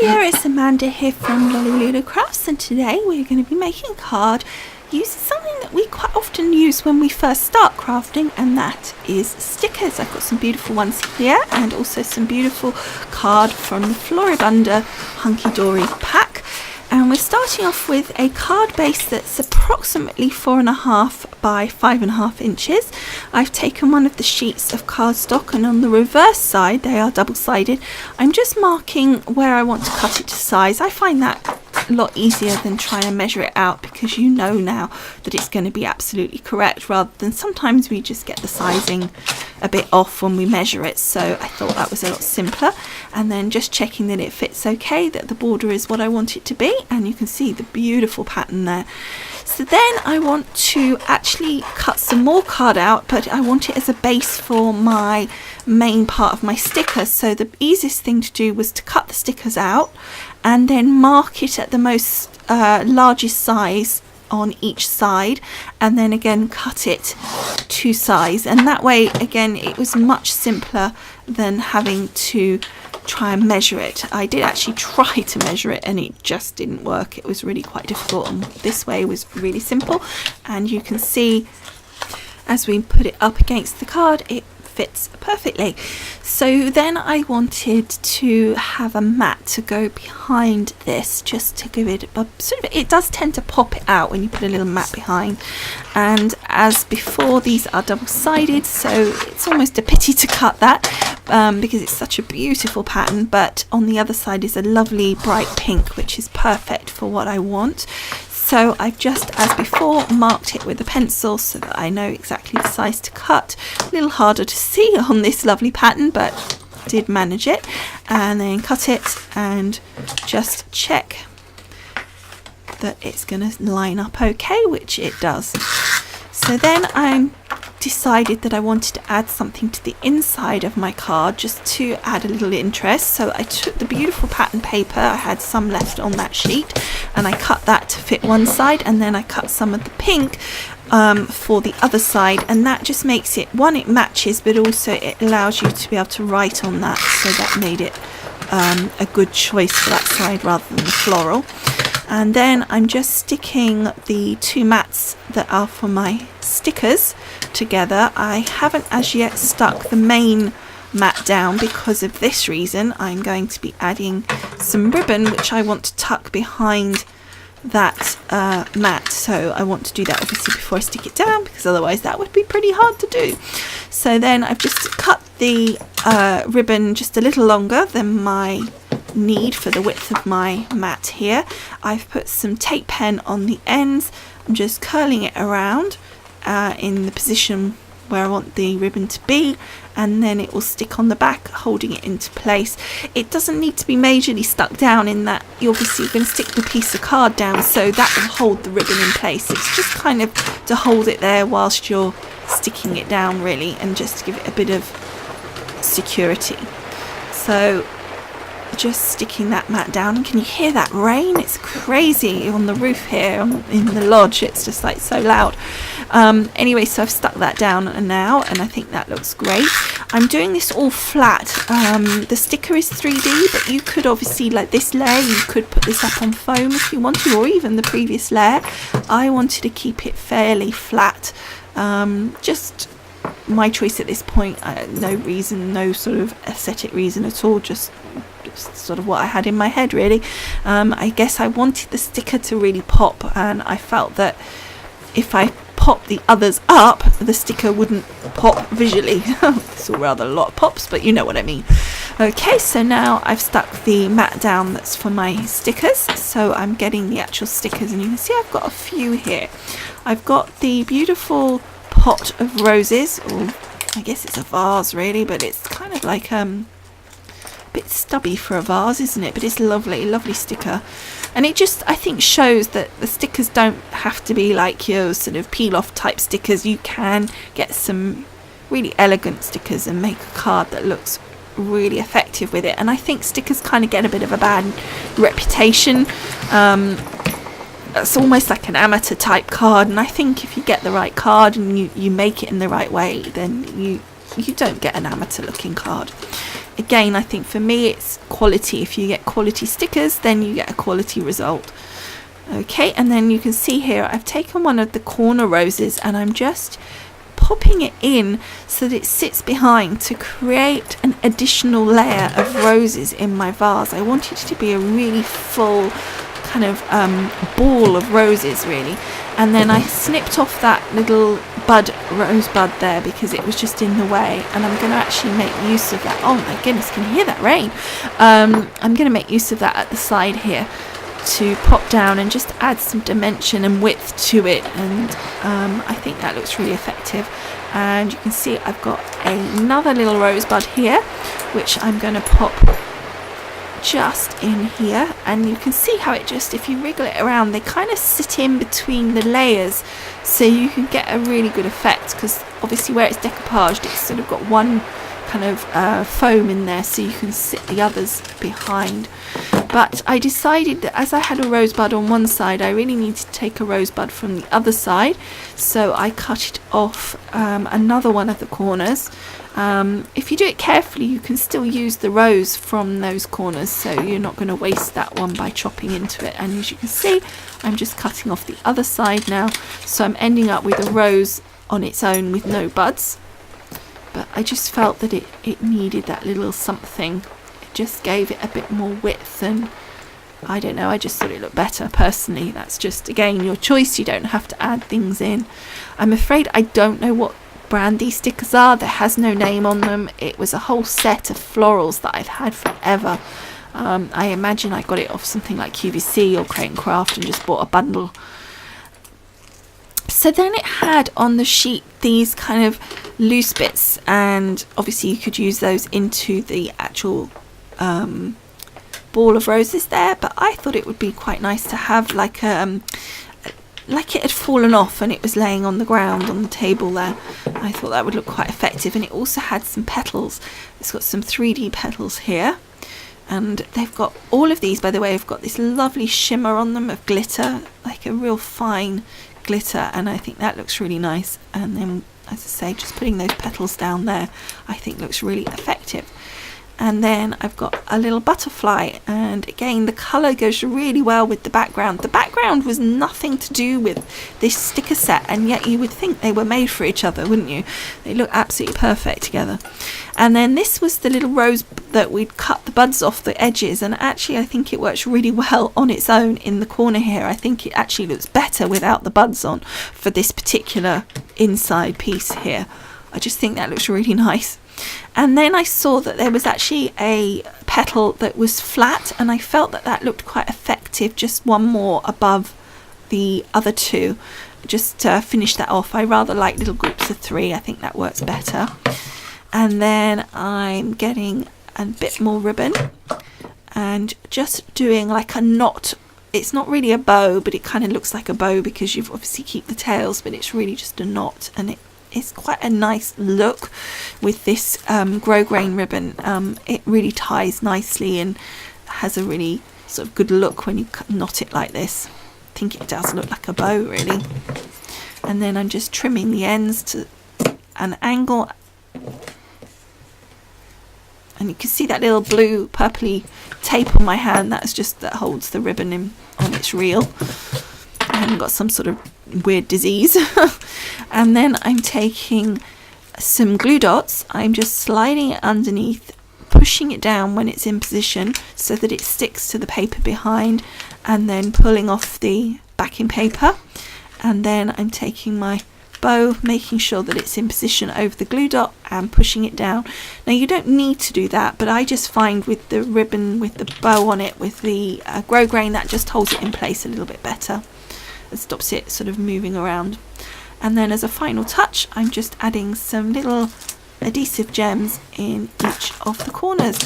Hiya, it's Amanda here from Lolli Lulu Crafts, and today we're going to be making a card using something that we quite often use when we first start crafting, and that is stickers. I've got some beautiful ones here and also some beautiful card from the Floribunda Hunky Dory pack. And we're starting off with a card base that's approximately 4.5 by 5.5 inches. I've taken one of the sheets of cardstock, and on the reverse side, they are double-sided, I'm just marking where I want to cut it to size. I find that a lot easier than trying to measure it out, because you know now that it's going to be absolutely correct, rather than sometimes we just get the sizing a bit off when we measure it. So I thought that was a lot simpler, and then just checking that it fits okay, that the border is what I want it to be, and you can see the beautiful pattern there. So then I want to actually cut some more card out, but I want it as a base for my main part of my sticker. So the easiest thing to do was to cut the stickers out and then mark it at the most largest size on each side, and then again cut it to size, and that way again it was much simpler than having to try and measure it. I did actually try to measure it and it just didn't work. It was really quite difficult, and this way was really simple, and you can see as we put it up against the card it fits perfectly. So then I wanted to have a mat to go behind this, just to give it a sort of, it does tend to pop it out when you put a little mat behind, and as before these are double-sided, so it's almost a pity to cut that because it's such a beautiful pattern, but on the other side is a lovely bright pink, which is perfect for what I want. So I've just, as before, marked it with a pencil so that I know exactly the size to cut. A little harder to see on this lovely pattern, but did manage it. And then cut it and just check that it's going to line up okay, which it does. So then I decided that I wanted to add something to the inside of my card, just to add a little interest. So I took the beautiful pattern paper, I had some left on that sheet, and I cut that to fit one side, and then I cut some of the pink for the other side, and that just makes it, one, it matches, but also it allows you to be able to write on that, so that made it a good choice for that side rather than the floral. And then I'm just sticking the two mats that are for my stickers together. I haven't as yet stuck the main mat down because of this reason. I'm going to be adding some ribbon which I want to tuck behind that mat, so I want to do that obviously before I stick it down, because otherwise that would be pretty hard to do. So then I've just cut the ribbon just a little longer than my need for the width of my mat here. I've put some tape pen on the ends. I'm just curling it around in the position where I want the ribbon to be, and then it will stick on the back, holding it into place. It doesn't need to be majorly stuck down, in that you're obviously going to stick the piece of card down, so that will hold the ribbon in place. It's just kind of to hold it there whilst you're sticking it down, really, and just to give it a bit of security. So just sticking that mat down, and can you hear that rain? It's crazy on the roof here in the lodge. It's just like so loud. Anyway, so I've stuck that down now, and I think that looks great. I'm doing this all flat. The sticker is 3D, but you could obviously, like this layer, you could put this up on foam if you wanted, or even the previous layer. I wanted to keep it fairly flat. Just my choice at this point. No reason, no sort of aesthetic reason at all, just sort of what I had in my head, really. I guess I wanted the sticker to really pop, and I felt that if I pop the others up, the sticker wouldn't pop visually. It's all rather a lot of pops, but you know what I mean. Okay, so now I've stuck the mat down that's for my stickers, so I'm getting the actual stickers, and you can see I've got a few here. I've got the beautiful pot of roses, or I guess it's a vase really, but it's kind of like bit stubby for a vase, isn't it? But it's lovely, lovely sticker, and it just, I think, shows that the stickers don't have to be like your sort of peel off type stickers. You can get some really elegant stickers and make a card that looks really effective with it. And I think stickers kind of get a bit of a bad reputation. It's almost like an amateur type card, and I think if you get the right card and you make it in the right way, then you don't get an amateur looking card. Again, I think for me it's quality. If you get quality stickers, then you get a quality result. Okay, and then you can see here I've taken one of the corner roses and I'm just popping it in so that it sits behind to create an additional layer of roses in my vase. I want it to be a really full kind of ball of roses really, and then I snipped off that little rose bud there because it was just in the way, and I'm going to actually make use of that. Oh my goodness, can you hear that rain? I'm going to make use of that at the side here to pop down and just add some dimension and width to it, and I think that looks really effective. And you can see I've got another little rosebud here which I'm going to pop just in here, and you can see how it just, if you wriggle it around, they kind of sit in between the layers so you can get a really good effect, because obviously where it's decoupaged it's sort of got one kind of foam in there so you can sit the others behind. But I decided that as I had a rosebud on one side, I really needed to take a rosebud from the other side, so I cut it off another one of the corners. If you do it carefully, you can still use the rose from those corners, so you're not going to waste that one by chopping into it. And as you can see, I'm just cutting off the other side now, so I'm ending up with a rose on its own with no buds. But I just felt that it needed that little something. It just gave it a bit more width, and I don't know, I just thought it looked better personally. That's just, again, your choice. You don't have to add things in. I'm afraid I don't know what brand these stickers are. There has no name on them. It was a whole set of florals that I've had forever. I imagine I got it off something like QVC or Crate & Craft and just bought a bundle. So then it had on the sheet these kind of loose bits, and obviously you could use those into the actual ball of roses there, but I thought it would be quite nice to have like it had fallen off and it was laying on the ground on the table there. I thought that would look quite effective. And it also had some petals. It's got some 3D petals here, and they've got all of these, by the way, have got this lovely shimmer on them of glitter, like a real fine glitter, and I think that looks really nice. And then, as I say, just putting those petals down there I think looks really effective. And then I've got a little butterfly, and again the colour goes really well with the background. The background was nothing to do with this sticker set, and yet you would think they were made for each other, wouldn't you? They look absolutely perfect together. And then this was the little rose that we'd cut the buds off the edges, and actually I think it works really well on its own in the corner here. I think it actually looks better without the buds on for this particular inside piece here. I just think that looks really nice. And then I saw that there was actually a petal that was flat, and I felt that that looked quite effective, just one more above the other two, just to finish that off. I rather like little groups of 3. I think that works better. And then I'm getting a bit more ribbon and just doing like a knot. It's not really a bow, but it kind of looks like a bow because you've obviously keep the tails, but it's really just a knot, and it's quite a nice look with this grosgrain ribbon. It really ties nicely and has a really sort of good look when you knot it like this. I think it does look like a bow really. And then I'm just trimming the ends to an angle, and you can see that little blue purpley tape on my hand. That's just that holds the ribbon in on its reel. I haven't got some sort of weird disease. And then I'm taking some glue dots. I'm just sliding it underneath, pushing it down when it's in position so that it sticks to the paper behind, and then pulling off the backing paper. And then I'm taking my bow, making sure that it's in position over the glue dot and pushing it down. Now you don't need to do that, but I just find with the ribbon with the bow on it with the grosgrain, that just holds it in place a little bit better. It stops it sort of moving around. And then as a final touch, I'm just adding some little adhesive gems in each of the corners.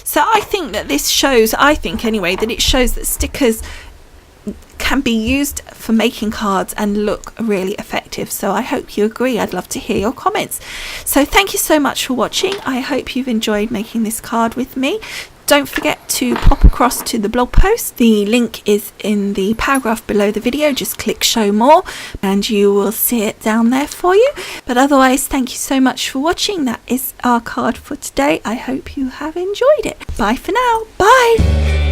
So I think that this shows, I think anyway, that it shows that stickers can be used for making cards and look really effective. So I hope you agree. I'd love to hear your comments. So thank you so much for watching. I hope you've enjoyed making this card with me. Don't forget to pop across to the blog post. The link is in the paragraph below the video. Just click show more and you will see it down there for you. But otherwise, thank you so much for watching. That is our card for today. I hope you have enjoyed it. Bye for now. Bye.